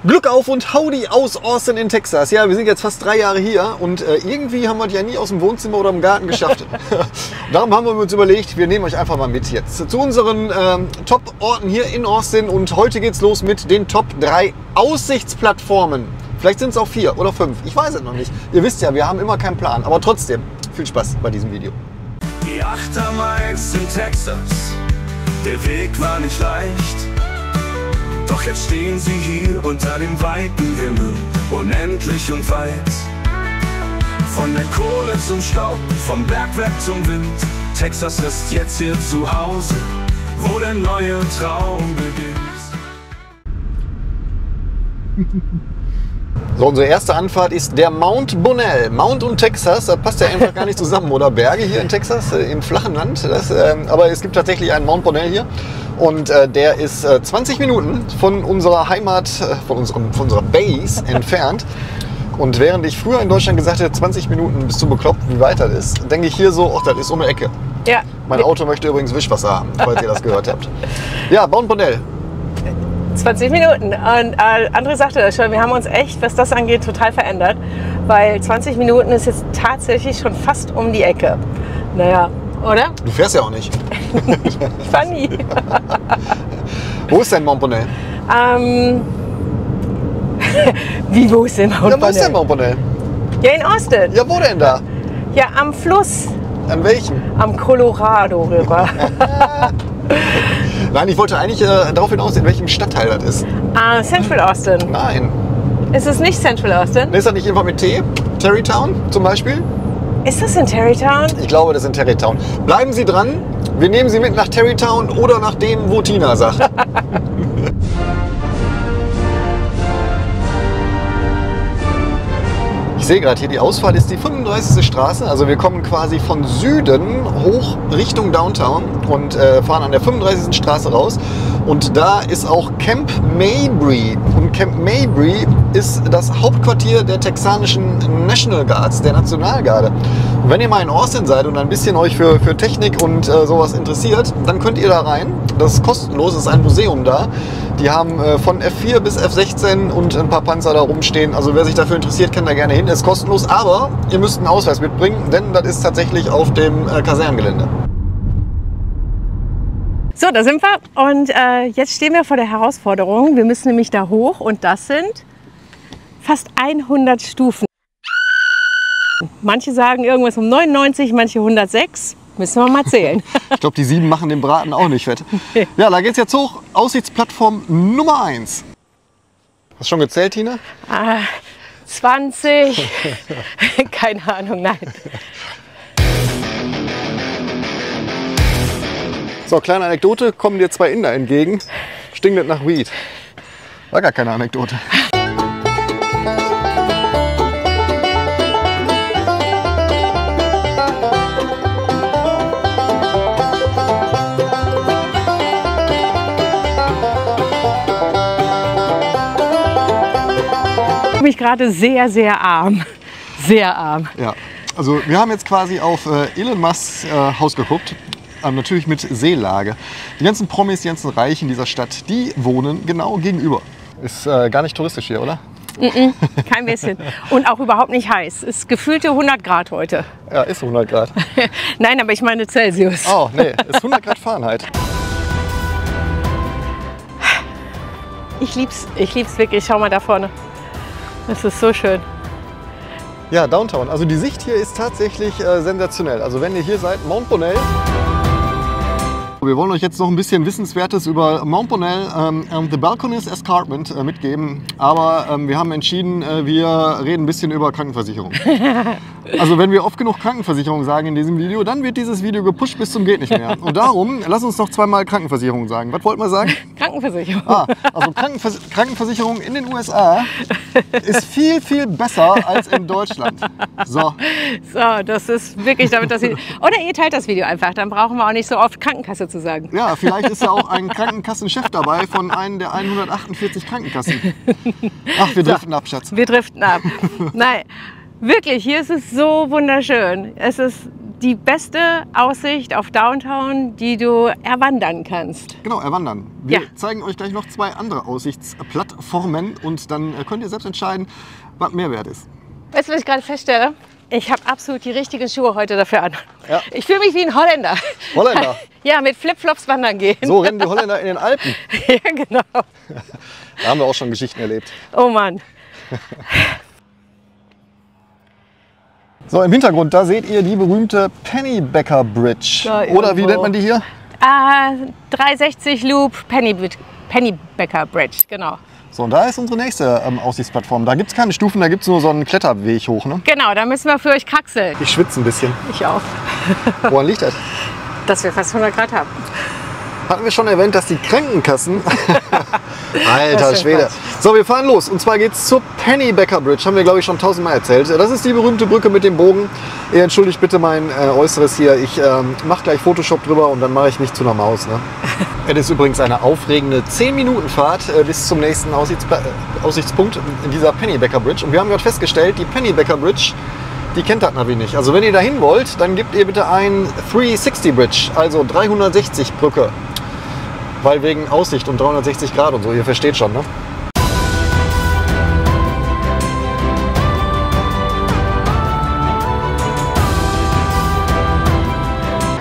Glück auf und Howdy aus Austin in Texas. Ja, wir sind jetzt fast 3 Jahre hier und irgendwie haben wir es ja nie aus dem Wohnzimmer oder im Garten geschafft. Darum haben wir uns überlegt, wir nehmen euch einfach mal mit jetzt zu unseren Top-Orten hier in Austin und heute geht's los mit den Top 3 Aussichtsplattformen. Vielleicht sind es auch 4 oder 5, ich weiß es noch nicht. Ihr wisst ja, wir haben immer keinen Plan, aber trotzdem viel Spaß bei diesem Video. Die 8er Miles in Texas, der Weg war nicht leicht. Doch jetzt stehen sie hier unter dem weiten Himmel, unendlich und weit. Von der Kohle zum Staub, vom Bergwerk zum Wind, Texas ist jetzt hier zu Hause, wo der neue Traum beginnt. So, unsere erste Anfahrt ist der Mount Bonnell. Mount und Texas, das passt ja einfach gar nicht zusammen. Oder Berge hier in Texas, im flachen Land. Aber es gibt tatsächlich einen Mount Bonnell hier. Und der ist 20 Minuten von unserer Heimat, von unserer Base entfernt. Und während ich früher in Deutschland gesagt hätte, 20 Minuten bist du bekloppt, wie weit das ist, denke ich hier so, ach, das ist um die Ecke. Ja. Mein Auto möchte übrigens Wischwasser haben, falls ihr das gehört habt. Ja, Mount Bonnell. 20 Minuten. Und André sagte das schon, wir haben uns echt, was das angeht, total verändert. Weil 20 Minuten ist jetzt tatsächlich schon fast um die Ecke. Naja, oder? Du fährst ja auch nicht. Ich fahr nie. Wo ist denn Mount Bonnell? Wie, wo ist denn Mount Bonnell? Ja, wo ist denn Mount Bonnell? Ja, in Austin. Ja, wo denn da? Ja, am Fluss. An welchem? Am Colorado River. Nein, ich wollte eigentlich darauf hinaus, in welchem Stadtteil das ist. Central Austin. Nein. Ist es nicht Central Austin? Ist das nicht irgendwann mit T? Terrytown zum Beispiel? Ist das in Terrytown? Ich glaube, das ist in Terrytown. Bleiben Sie dran, wir nehmen Sie mit nach Terrytown oder nach dem, wo Tina sagt. Ich sehe gerade hier, die Ausfahrt ist die 35. Straße. Also wir kommen quasi von Süden hoch Richtung Downtown und fahren an der 35. Straße raus. Und da ist auch Camp Mabry. Und Camp Mabry ist das Hauptquartier der texanischen National Guards, der Nationalgarde. Und wenn ihr mal in Austin seid und ein bisschen euch für Technik und sowas interessiert, dann könnt ihr da rein. Das ist kostenlos, es ist ein Museum da. Die haben von F4 bis F16 und ein paar Panzer da rumstehen. Also wer sich dafür interessiert, kann da gerne hin. Ist kostenlos, aber ihr müsst einen Ausweis mitbringen, denn das ist tatsächlich auf dem Kasernengelände. So, da sind wir und jetzt stehen wir vor der Herausforderung. Wir müssen nämlich da hoch und das sind fast 100 Stufen. Manche sagen irgendwas um 99, manche 106. Müssen wir mal zählen. Ich glaube, die 7 machen den Braten auch nicht fett. Ja, da geht's jetzt hoch. Aussichtsplattform Nummer 1. Hast du schon gezählt, Tina? 20. Keine Ahnung, nein. So, kleine Anekdote, kommen dir 2 Inder entgegen, stinkt nach Weed. War gar keine Anekdote. Ich bin gerade sehr, sehr arm. Sehr arm. Ja, also wir haben jetzt quasi auf Elon Musks Haus geguckt. Natürlich mit Seelage. Die ganzen Promis, die ganzen Reichen dieser Stadt, die wohnen genau gegenüber. Ist gar nicht touristisch hier, oder? Kein bisschen. Und auch überhaupt nicht heiß. Ist gefühlte 100 Grad heute. Ja, ist 100 Grad. Nein, aber ich meine Celsius. Oh, nee, ist 100 Grad Fahrenheit. Ich lieb's wirklich. Schau mal da vorne. Das ist so schön. Ja, Downtown. Also die Sicht hier ist tatsächlich sensationell. Also wenn ihr hier seid, Mount Bonnell. Wir wollen euch jetzt noch ein bisschen Wissenswertes über Mount Bonnell and the Balcones Escarpment mitgeben. Aber wir haben entschieden, wir reden ein bisschen über Krankenversicherung. Also wenn wir oft genug Krankenversicherung sagen in diesem Video, dann wird dieses Video gepusht bis zum geht nicht mehr. Und darum, lass uns noch 2-mal Krankenversicherung sagen. Was wollten wir sagen? Krankenversicherung. Also Krankenversicherung in den USA ist viel, viel besser als in Deutschland. So, das ist wirklich damit, dass oder ihr teilt das Video einfach, dann brauchen wir auch nicht so oft Krankenkasse zu sagen. Ja, vielleicht ist ja auch ein Krankenkassenchef dabei von einem der 148 Krankenkassen. Ach, wir driften ab, Schatz. Wir driften ab. Nein, wirklich, hier ist es so wunderschön. Es ist die beste Aussicht auf Downtown, die du erwandern kannst. Genau, erwandern. Wir zeigen euch gleich noch 2 andere Aussichtsplattformen und dann könnt ihr selbst entscheiden, was mehr wert ist. Weißt du, was ich gerade feststelle? Ich habe absolut die richtigen Schuhe heute dafür an. Ja. Ich fühle mich wie ein Holländer. Holländer? Ja, mit Flipflops wandern gehen. So rennen die Holländer in den Alpen. Ja, genau. Da haben wir auch schon Geschichten erlebt. Oh Mann. So, im Hintergrund, da seht ihr die berühmte Pennybacker Bridge. Oder wie nennt man die hier? 360 Loop Pennybacker Bridge, genau. So, und da ist unsere nächste Aussichtsplattform. Da gibt es keine Stufen, da gibt es nur so einen Kletterweg hoch. Ne? Genau, da müssen wir für euch kraxeln. Ich schwitze ein bisschen. Ich auch. Woran liegt das? Dass wir fast 100 Grad haben. Hatten wir schon erwähnt, dass die Krankenkassen... Alter Schwede. So, wir fahren los. Und zwar geht es zur Pennybacker Bridge. Haben wir, glaube ich, schon 1000-mal erzählt. Das ist die berühmte Brücke mit dem Bogen. Ihr entschuldigt bitte mein Äußeres hier. Ich mache gleich Photoshop drüber und dann mache ich mich zu einer Maus. Ne? Es ist übrigens eine aufregende 10-Minuten-Fahrt bis zum nächsten Aussichtspunkt in dieser Pennybacker Bridge. Und wir haben gerade festgestellt, die Pennybacker Bridge, die kennt das Navi nicht. Also wenn ihr dahin wollt, dann gebt ihr bitte ein 360 Bridge, also 360 Brücke. Weil wegen Aussicht und 360 Grad und so, ihr versteht schon, ne?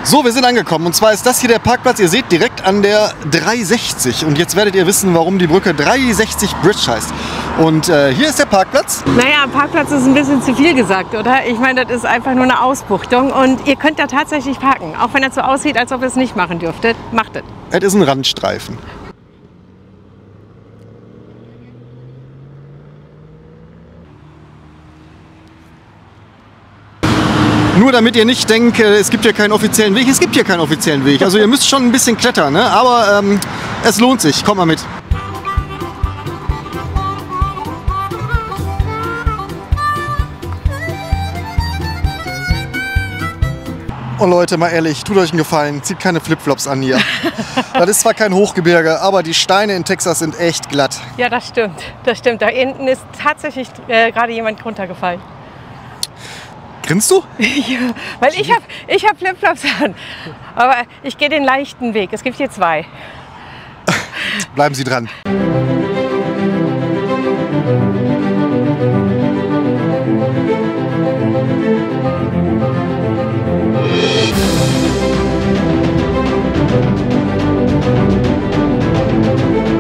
So, wir sind angekommen und zwar ist das hier der Parkplatz. Ihr seht direkt an der 360 und jetzt werdet ihr wissen, warum die Brücke 360 Bridge heißt. Und hier ist der Parkplatz. Naja, Parkplatz ist ein bisschen zu viel gesagt, oder? Ich meine, das ist einfach nur eine Ausbuchtung und ihr könnt da tatsächlich parken. Auch wenn das so aussieht, als ob ihr es nicht machen dürftet, macht es. Es ist ein Randstreifen. Nur damit ihr nicht denkt, es gibt hier keinen offiziellen Weg. Es gibt hier keinen offiziellen Weg. Also ihr müsst schon ein bisschen klettern, ne? Aber es lohnt sich. Kommt mal mit. Und Leute, mal ehrlich, tut euch einen Gefallen, zieht keine Flipflops an hier. Das ist zwar kein Hochgebirge, aber die Steine in Texas sind echt glatt. Ja, das stimmt. Das stimmt. Da hinten ist tatsächlich gerade jemand runtergefallen. Grinst du? Ja, weil ich hab Flipflops an. Aber ich gehe den leichten Weg. Es gibt hier 2. Bleiben Sie dran.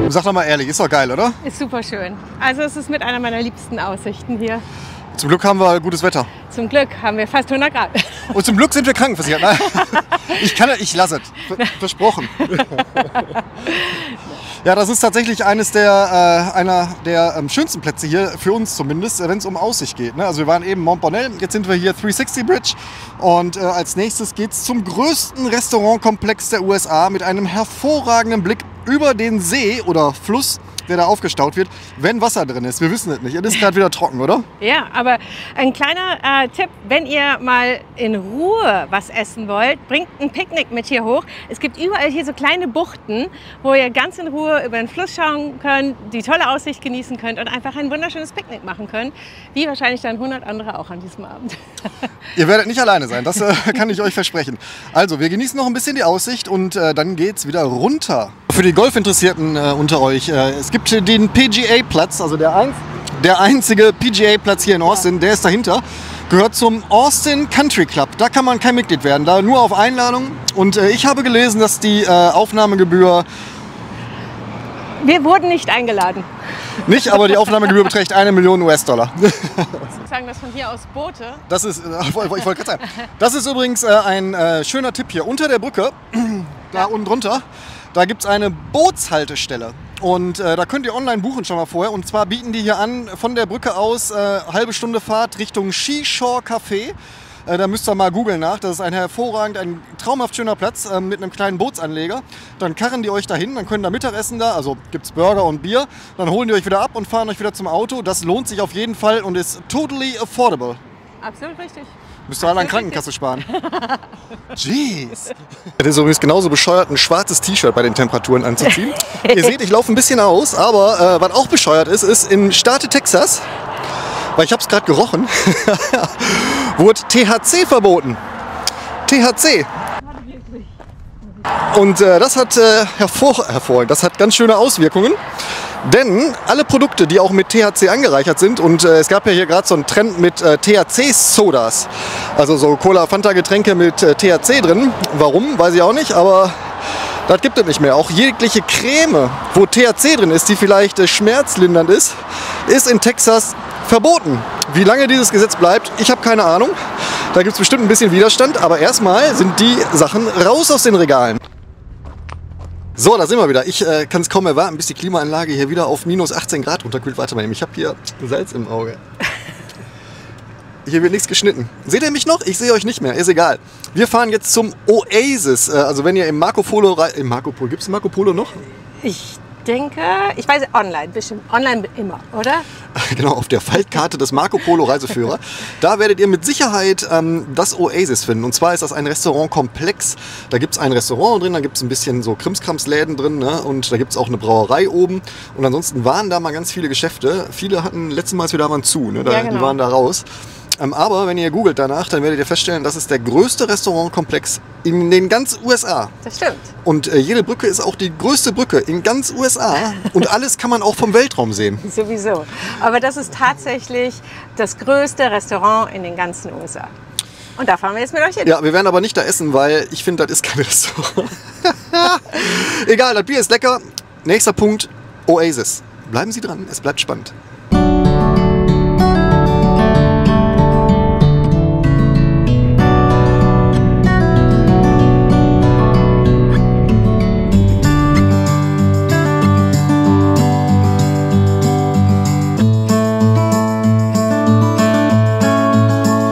Sag doch mal ehrlich, ist doch geil, oder? Ist super schön. Also es ist mit einer meiner liebsten Aussichten hier. Zum Glück haben wir gutes Wetter. Zum Glück haben wir fast 100 Grad. Und zum Glück sind wir krankenversichert. Ich lasse es. Versprochen. Ja, das ist tatsächlich einer der schönsten Plätze hier, für uns zumindest, wenn es um Aussicht geht. Ne? Also wir waren eben Mont Bonnell, jetzt sind wir hier 360 Bridge und als nächstes geht es zum größten Restaurantkomplex der USA mit einem hervorragenden Blick über den See oder Fluss, der da aufgestaut wird, wenn Wasser drin ist. Wir wissen es nicht. Es ist gerade wieder trocken, oder? Ja, aber ein kleiner Tipp, wenn ihr mal in Ruhe was essen wollt, bringt ein Picknick mit hier hoch. Es gibt überall hier so kleine Buchten, wo ihr ganz in Ruhe über den Fluss schauen könnt, die tolle Aussicht genießen könnt und einfach ein wunderschönes Picknick machen könnt, wie wahrscheinlich dann 100 andere auch an diesem Abend. Ihr werdet nicht alleine sein, das kann ich euch versprechen. Also, wir genießen noch ein bisschen die Aussicht und dann geht's wieder runter. Für die Golfinteressierten unter euch, es gibt den PGA-Platz, also der einzige PGA-Platz hier in Austin, der ist dahinter, gehört zum Austin Country Club. Da kann man kein Mitglied werden, da nur auf Einladung. Und ich habe gelesen, dass die Aufnahmegebühr... Wir wurden nicht eingeladen. Nicht, aber die Aufnahmegebühr beträgt 1 Million US-Dollar. Ich sagen das von hier aus Boote. Das ist, ich wollte gerade sagen, das ist übrigens ein schöner Tipp hier. Unter der Brücke, da unten drunter, da gibt es eine Bootshaltestelle. Und da könnt ihr online buchen schon mal vorher. Und zwar bieten die hier an, von der Brücke aus halbe Stunde Fahrt Richtung Seashore Café. Da müsst ihr mal googeln nach. Das ist ein traumhaft schöner Platz mit einem kleinen Bootsanleger. Dann karren die euch dahin, dann könnt ihr Mittagessen da, also gibt es Burger und Bier. Dann holen die euch wieder ab und fahren euch wieder zum Auto. Das lohnt sich auf jeden Fall und ist totally affordable. Absolut richtig. Müsst ihr alle an Krankenkasse sparen. Jeez. Das ist übrigens genauso bescheuert, ein schwarzes T-Shirt bei den Temperaturen anzuziehen. Ihr seht, ich laufe ein bisschen aus, aber was auch bescheuert ist im Staate Texas, weil ich habe es gerade gerochen, wurde THC verboten. THC. Und das hat das hat ganz schöne Auswirkungen. Denn alle Produkte, die auch mit THC angereichert sind, und es gab ja hier gerade so einen Trend mit THC-Sodas, also so Cola-Fanta-Getränke mit THC drin. Warum, weiß ich auch nicht, aber das gibt es nicht mehr. Auch jegliche Creme, wo THC drin ist, die vielleicht schmerzlindernd ist in Texas verboten. Wie lange dieses Gesetz bleibt, ich habe keine Ahnung. Da gibt es bestimmt ein bisschen Widerstand, aber erstmal sind die Sachen raus aus den Regalen. So, da sind wir wieder. Ich kann es kaum erwarten, bis die Klimaanlage hier wieder auf minus 18 Grad runterkühlt. Warte mal, ich habe hier Salz im Auge. Hier wird nichts geschnitten. Seht ihr mich noch? Ich sehe euch nicht mehr. Ist egal. Wir fahren jetzt zum Oasis. Also wenn ihr im Marco Polo... gibt es Marco Polo noch? Ich denke, ich weiß, online, bestimmt. Online immer, oder? Genau, auf der Faltkarte des Marco Polo Reiseführer. Da werdet ihr mit Sicherheit das Oasis finden. Und zwar ist das ein Restaurantkomplex. Da gibt es ein Restaurant drin, da gibt es ein bisschen so Krimskramsläden drin, ne? Und da gibt es auch eine Brauerei oben. Und ansonsten waren da mal ganz viele Geschäfte. Viele hatten letztes Mal, als wir da waren, zu. Ne? Ja, genau. Die waren da raus. Aber wenn ihr googelt danach, dann werdet ihr feststellen, das ist der größte Restaurantkomplex in den ganz USA. Das stimmt. Und jede Brücke ist auch die größte Brücke in ganz USA. Und alles kann man auch vom Weltraum sehen. Sowieso. Aber das ist tatsächlich das größte Restaurant in den ganzen USA. Und da fahren wir jetzt mit euch hin. Ja, wir werden aber nicht da essen, weil ich finde, das ist kein Restaurant. Egal, das Bier ist lecker. Nächster Punkt, Oasis. Bleiben Sie dran, es bleibt spannend.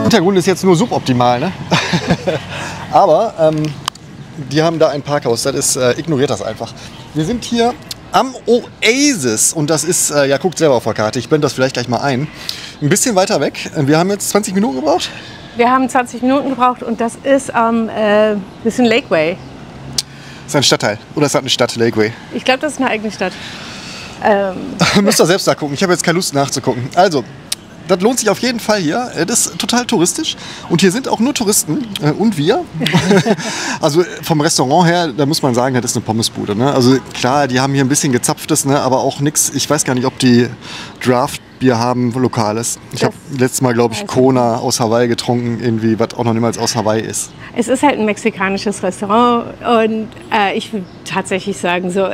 Hintergrund ist jetzt nur suboptimal, ne? Aber die haben da ein Parkhaus, das ist, ignoriert das einfach. Wir sind hier am Oasis und das ist, ja, guckt selber auf der Karte, ich blende das vielleicht gleich mal ein. Ein bisschen weiter weg, wir haben jetzt 20 Minuten gebraucht. Wir haben 20 Minuten gebraucht und das ist am bisschen Lakeway. Das ist ein Stadtteil oder ist das eine Stadt, Lakeway? Ich glaube, das ist eine eigene Stadt. Müsst ihr selbst nachgucken, ich habe jetzt keine Lust nachzugucken. Also, das lohnt sich auf jeden Fall hier. Das ist total touristisch. Und hier sind auch nur Touristen und wir. Also vom Restaurant her, da muss man sagen, das ist eine Pommesbude. Ne? Also klar, die haben hier ein bisschen gezapftes, ne? Aber auch nichts. Ich weiß gar nicht, ob die Draft-Bier haben, Lokales. Ich habe letztes Mal, glaube ich, Kona aus Hawaii getrunken, irgendwie, was auch noch niemals aus Hawaii ist. Es ist halt ein mexikanisches Restaurant und ich würde tatsächlich sagen, so,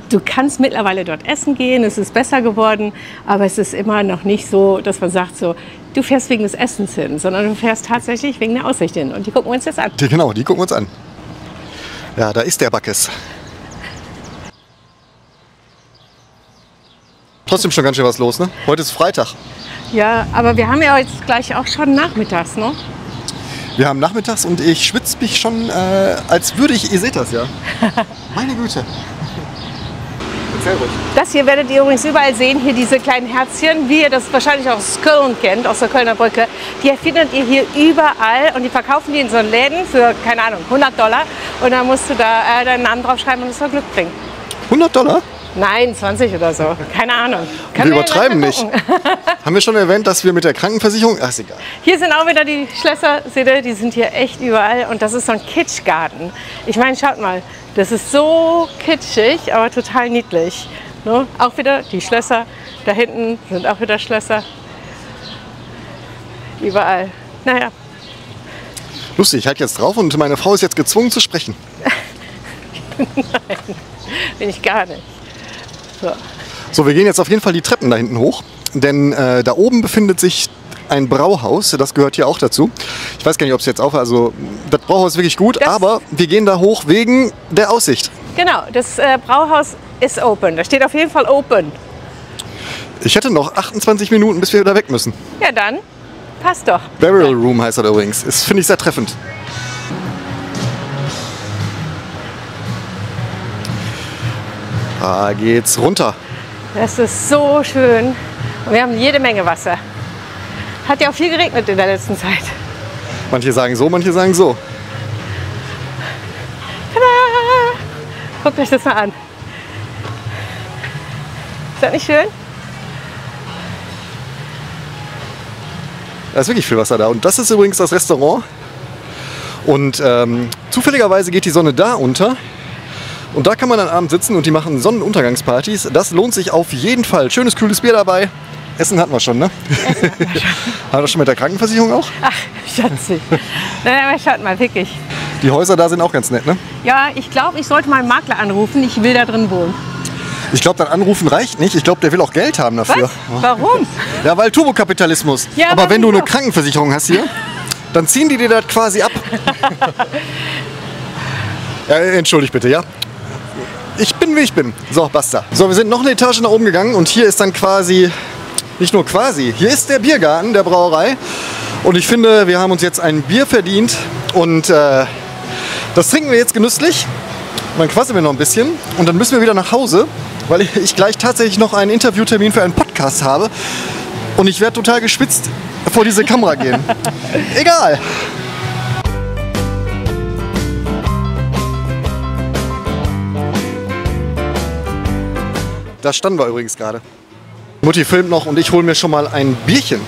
du kannst mittlerweile dort essen gehen, es ist besser geworden, aber es ist immer noch nicht so, dass man sagt, so, du fährst wegen des Essens hin, sondern du fährst tatsächlich wegen der Aussicht hin und die gucken wir uns jetzt an. Genau, die gucken wir uns an. Ja, da ist der Backes. Trotzdem schon ganz schön was los, ne? Heute ist Freitag. Ja, aber wir haben ja jetzt gleich auch schon nachmittags, ne? Wir haben nachmittags und ich schwitze mich schon, als würde ich, ihr seht das ja. Meine Güte. Erzähl ruhig. Das hier werdet ihr übrigens überall sehen, hier diese kleinen Herzchen, wie ihr das wahrscheinlich aus Köln kennt, aus der Kölner Brücke. Die findet ihr hier überall und die verkaufen die in so Läden für, keine Ahnung, $100. Und dann musst du da deinen Namen draufschreiben und das soll Glück bringen. $100? Nein, 20 oder so. Keine Ahnung. Wir übertreiben nicht. Haben wir schon erwähnt, dass wir mit der Krankenversicherung... Ach, ist egal. Hier sind auch wieder die Schlösser, seht ihr, die sind hier echt überall. Und das ist so ein Kitschgarten. Ich meine, schaut mal, das ist so kitschig, aber total niedlich. Ne? Auch wieder die Schlösser. Da hinten sind auch wieder Schlösser. Überall. Naja. Lustig, ich halte jetzt drauf und meine Frau ist jetzt gezwungen zu sprechen. Nein, bin ich gar nicht. So, wir gehen jetzt auf jeden Fall die Treppen da hinten hoch, denn da oben befindet sich ein Brauhaus, das gehört hier auch dazu. Ich weiß gar nicht, ob es jetzt auf, also das Brauhaus ist wirklich gut, aber wir gehen da hoch wegen der Aussicht. Genau, das Brauhaus ist open, da steht auf jeden Fall open. Ich hätte noch 28 Minuten, bis wir wieder weg müssen. Ja dann, passt doch. Burial Room heißt das übrigens, das finde ich sehr treffend. Da geht's runter. Das ist so schön. Und wir haben jede Menge Wasser. Hat ja auch viel geregnet in der letzten Zeit. Manche sagen so, manche sagen so. Tada! Guckt euch das mal an. Ist das nicht schön? Da ist wirklich viel Wasser da. Und das ist übrigens das Restaurant. Und zufälligerweise geht die Sonne da unter. Und da kann man dann abends sitzen und die machen Sonnenuntergangspartys. Das lohnt sich auf jeden Fall. Schönes, kühles Bier dabei. Essen hatten wir schon, ne? Essen hatten wir schon. Hat das schon mit der Krankenversicherung auch? Ach, Schatzi. Nein, aber schaut mal, wirklich. Die Häuser da sind auch ganz nett, ne? Ja, ich glaube, ich sollte mal einen Makler anrufen. Ich will da drin wohnen. Ich glaube, dann anrufen reicht nicht. Ich glaube, der will auch Geld haben dafür. Was? Warum? Ja, weil Turbokapitalismus. Ja, aber wenn du eine wieso? Krankenversicherung hast hier, dann ziehen die dir das quasi ab. Ja, entschuldigt bitte, ja? Ich bin, wie ich bin. So, basta. So, wir sind noch eine Etage nach oben gegangen und hier ist dann quasi, nicht nur quasi, hier ist der Biergarten der Brauerei. Und ich finde, wir haben uns jetzt ein Bier verdient und das trinken wir jetzt genüsslich. Dann quasseln wir noch ein bisschen und dann müssen wir wieder nach Hause, weil ich gleich tatsächlich noch einen Interviewtermin für einen Podcast habe. Und ich werde total geschwitzt vor diese Kamera gehen. Egal. Da standen wir übrigens gerade. Mutti filmt noch und ich hole mir schon mal ein Bierchen.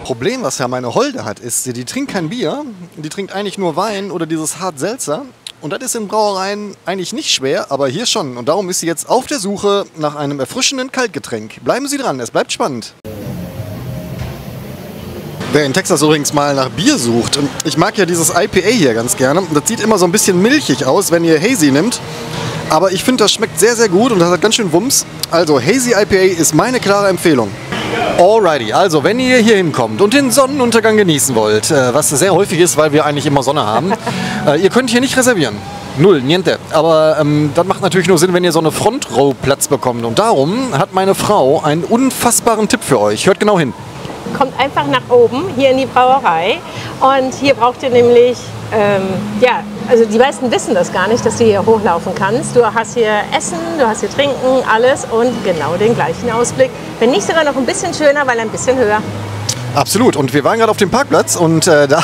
Problem, was ja meine Holde hat, ist, die trinkt kein Bier, die trinkt eigentlich nur Wein oder dieses Hart-Seltzer. Und das ist in Brauereien eigentlich nicht schwer, aber hier schon. Und darum ist sie jetzt auf der Suche nach einem erfrischenden Kaltgetränk. Bleiben Sie dran, es bleibt spannend. Wer in Texas übrigens mal nach Bier sucht, ich mag ja dieses IPA hier ganz gerne. Das sieht immer so ein bisschen milchig aus, wenn ihr Hazy nimmt. Aber ich finde, das schmeckt sehr, sehr gut und das hat ganz schön Wumms. Also Hazy IPA ist meine klare Empfehlung. Alrighty, also wenn ihr hier hinkommt und den Sonnenuntergang genießen wollt, was sehr häufig ist, weil wir eigentlich immer Sonne haben, ihr könnt hier nicht reservieren. Null, niente. Aber das macht natürlich nur Sinn, wenn ihr so eine Front-Row-Platz bekommt. Und darum hat meine Frau einen unfassbaren Tipp für euch. Hört genau hin. Kommt einfach nach oben, hier in die Brauerei. Und hier braucht ihr nämlich, ja, also die meisten wissen das gar nicht, dass du hier hochlaufen kannst. Du hast hier Essen, du hast hier Trinken, alles und genau den gleichen Ausblick. Wenn nicht sogar noch ein bisschen schöner, weil ein bisschen höher. Absolut. Und wir waren gerade auf dem Parkplatz und da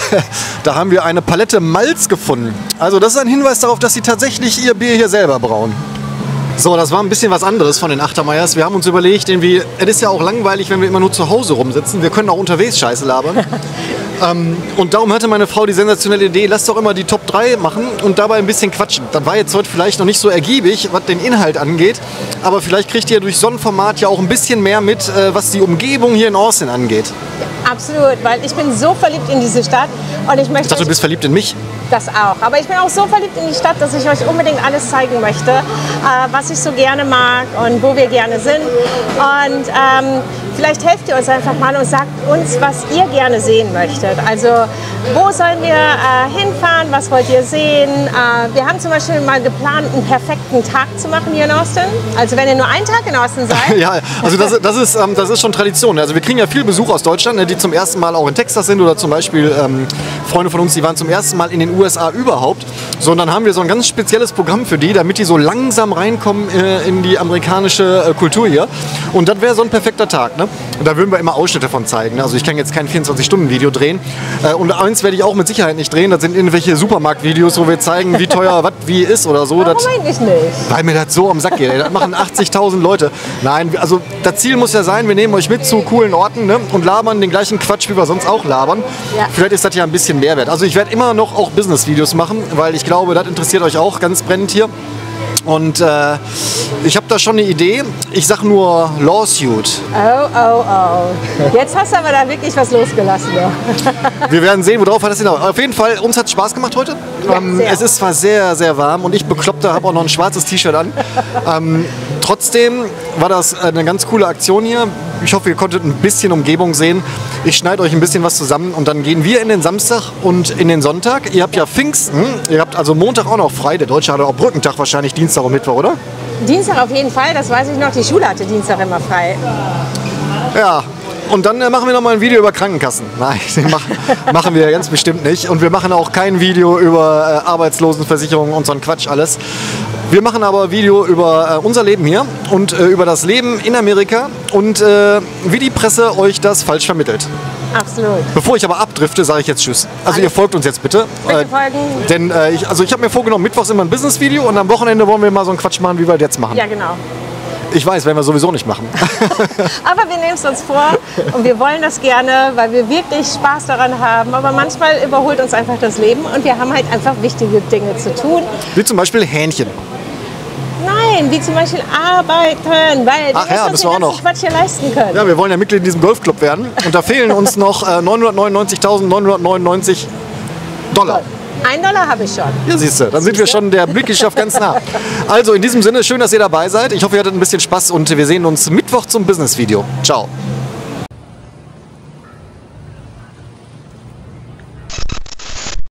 haben wir eine Palette Malz gefunden. Also das ist ein Hinweis darauf, dass sie tatsächlich ihr Bier hier selber brauen. So, das war ein bisschen was anderes von den Achtermeyers. Wir haben uns überlegt, irgendwie, es ist ja auch langweilig, wenn wir immer nur zu Hause rumsitzen. Wir können auch unterwegs Scheiße labern. Und darum hatte meine Frau die sensationelle Idee, lasst doch immer die Top 3 machen und dabei ein bisschen quatschen. Das war jetzt heute vielleicht noch nicht so ergiebig, was den Inhalt angeht, aber vielleicht kriegt ihr durch so ein Format ja auch ein bisschen mehr mit, was die Umgebung hier in Austin angeht. Absolut, weil ich bin so verliebt in diese Stadt und ich möchte... Ich dachte, du bist verliebt in mich. Das auch, aber ich bin auch so verliebt in die Stadt, dass ich euch unbedingt alles zeigen möchte, was ich so gerne mag und wo wir gerne sind. Und vielleicht helft ihr uns einfach mal und sagt uns, was ihr gerne sehen möchtet. Also wo sollen wir hinfahren, was wollt ihr sehen? Wir haben zum Beispiel mal geplant, einen perfekten Tag zu machen hier in Austin. Also wenn ihr nur einen Tag in Austin seid. Ja, also das ist schon Tradition. Also wir kriegen ja viel Besuch aus Deutschland, die zum ersten Mal auch in Texas sind oder zum Beispiel Freunde von uns, die waren zum ersten Mal in den USA überhaupt. So, und dann haben wir so ein ganz spezielles Programm für die, damit die so langsam reinkommen in die amerikanische Kultur hier. Und das wäre so ein perfekter Tag. Ne? Und da würden wir immer Ausschnitte von zeigen. Ne? Also ich kann jetzt kein 24-Stunden-Video drehen. Und eins werde ich auch mit Sicherheit nicht drehen. Das sind irgendwelche Supermarktvideos, wo wir zeigen, wie teuer was wie ist oder so. Warum eigentlich nicht? Weil mir das so am Sack geht. Ey. Das machen 80.000 Leute. Nein, also das Ziel muss ja sein, wir nehmen euch mit zu coolen Orten, ne? Und labern den gleichen Quatsch, wie wir sonst auch labern. Ja. Vielleicht ist das ja ein bisschen Mehrwert. Also ich werde immer noch auch Business-Videos machen, weil ich glaube, das interessiert euch auch ganz brennend hier. Und ich habe da schon eine Idee. Ich sag nur Lawsuit. Oh. Jetzt hast du aber da wirklich was losgelassen. Ja. Wir werden sehen, worauf hat das hinaus. Auf jeden Fall, uns hat es Spaß gemacht heute. Ja, es ist zwar sehr, sehr warm und ich Bekloppter habe auch noch ein schwarzes T-Shirt an. Trotzdem war das eine ganz coole Aktion hier. Ich hoffe, ihr konntet ein bisschen Umgebung sehen. Ich schneide euch ein bisschen was zusammen und dann gehen wir in den Samstag und in den Sonntag. Ihr habt ja Pfingsten, ihr habt also Montag auch noch frei. Der Deutsche hatte auch Brückentag wahrscheinlich, Dienstag und Mittwoch, oder? Dienstag auf jeden Fall, das weiß ich noch. Die Schule hatte Dienstag immer frei. Ja. Und dann machen wir noch mal ein Video über Krankenkassen. Nein, machen wir ganz bestimmt nicht. Und wir machen auch kein Video über Arbeitslosenversicherung und so ein Quatsch alles. Wir machen aber ein Video über unser Leben hier und über das Leben in Amerika und wie die Presse euch das falsch vermittelt. Absolut. Bevor ich aber abdrifte, sage ich jetzt Tschüss. Also ihr folgt uns jetzt bitte. Bitte folgen. Denn ich habe mir vorgenommen, mittwochs immer ein Business-Video und am Wochenende wollen wir mal so einen Quatsch machen, wie wir das jetzt machen. Ja, genau. Ich weiß, werden wir sowieso nicht machen. Aber wir nehmen es uns vor und wir wollen das gerne, weil wir wirklich Spaß daran haben. Aber manchmal überholt uns einfach das Leben und wir haben halt einfach wichtige Dinge zu tun. Wie zum Beispiel Hähnchen. Nein, wie zum Beispiel arbeiten, weil Ach wir ja, uns müssen wir den auch ganzen noch. Quatsch hier leisten können. Ja, wir wollen ja Mitglied in diesem Golfclub werden. Und da fehlen uns noch 999.999 $. $1 habe ich schon. Ja, siehst du, dann sind wir schon der Mitgliedschaft ganz nah. Also in diesem Sinne, schön, dass ihr dabei seid. Ich hoffe, ihr hattet ein bisschen Spaß und wir sehen uns Mittwoch zum Business-Video. Ciao.